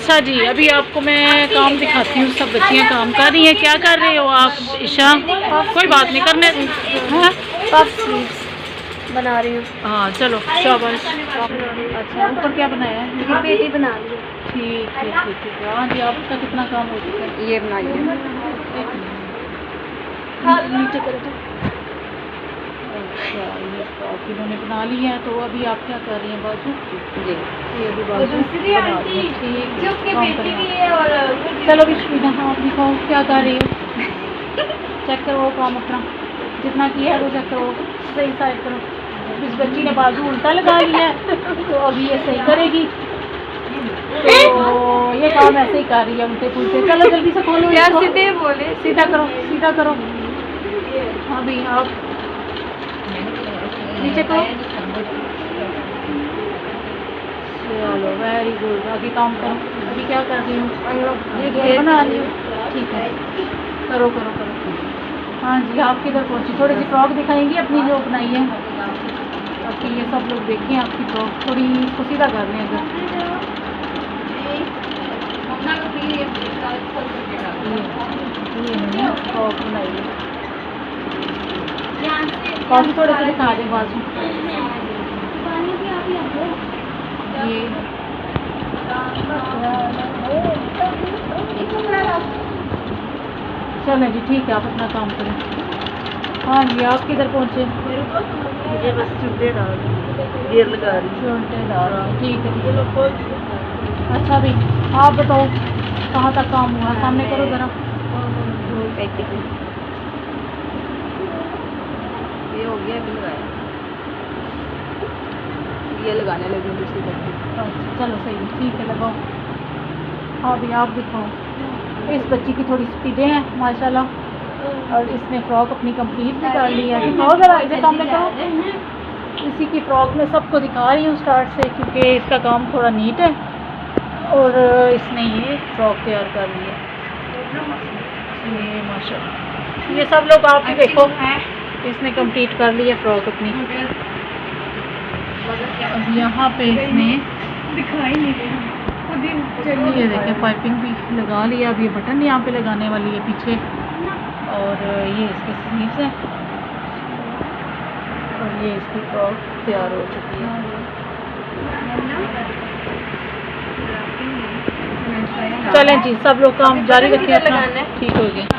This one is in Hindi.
अच्छा जी, अभी आपको मैं काम दिखाती हूँ। सब बच्चियाँ काम कर रही हैं। क्या कर रहे हो आप ईशा? कोई बात नहीं करने। हाँ, पफ स्लीव्स बना रही हूँ। हाँ चलो शाबाश। अच्छा, ऊपर क्या बनाया है? ये पेटी बना रही हूँ। ठीक ठीक ठीक ठीक। हाँ जी, आपका कितना काम हो चुका है? ये बनाइए। नीचे करो तो। अच्छा, ये फ्रॉक इन्होंने बना ली है। तो अभी आप क्या कर रही हैं? बाजू जी, ये भी बाजू बना रही हैं। ठीक, काम करें। चलो बिस्मिल्लाह, हाँ आप दिखाओ क्या कर रही हो। चेक करो काम अपना, जितना किया है वो चेक करो, सही साइड करो। इस बच्ची ने बाजू उल्टा लगा लिया है, तो अभी ये सही करेगी। तो ये काम ऐसे ही कर रही है, उल्टे पुल्टे। चलो जल्दी से खोलो यार, इसको। सीधे बोले। सीधा करो, सीधा करो। अभी आप नीचे करो। चलो वेरी गुड, आगे काम करो। अभी क्या कर रही हूँ? ये घेर बना रही हूँ। ठीक है, करो करो करो। हाँ जी, आप किधर पहुँची? थोड़ी सी फ्रॉक दिखाएंगी अपनी जो बनाई है, ताकि ये सब लोग देखें आपकी फ्रॉक। थोड़ी इसको सीधा कर लें अगर। ये फ्रॉक बनाई है। बाजू थोड़े से दिखा दें, बाजू ये। चलें जी, ठीक है, आप अपना काम करें। हाँ जी, आप किधर पहुँचे? मुझे बस चुटे डाल घेर लगा रही चुनटे डाल रहा हूँ। ठीक है। अच्छा भी, आप बताओ कहाँ तक काम हुआ? सामने करो ज़रा। पेटी ये हो गया, भी लगाया। ये लगाने लगी दूसरी पेटी। अच्छा चलो सही है, ठीक है, लगाओ। हाँ भी, आप दिखाओ। इस बच्ची की थोड़ी स्पीडें हैं माशाल्लाह, और इसने फ्रॉक अपनी कंप्लीट भी कर ली है। दिखाओ ज़रा, इधर सामने करो। इसी की फ्रॉक में सबको दिखा रही हूँ स्टार्ट से, क्योंकि इसका काम थोड़ा नीट है और इसने ये फ्रॉक तैयार कर ली है। ये माशाल्लाह, ये सब लोग आप भी देखो, इसने कंप्लीट कर ली है फ्रॉक अपनी। अब यहाँ पे इसने दिखाई नहीं दे। चलिए देखें, पाइपिंग भी लगा लिया। अब ये बटन यहाँ पे लगाने वाली है पीछे, और ये इसके स्लीव्स हैं, और ये इसकी फ्रॉक तैयार हो चुकी है। चलें जी, सब लोग काम जारी रखें अपना। ठीक हो गया।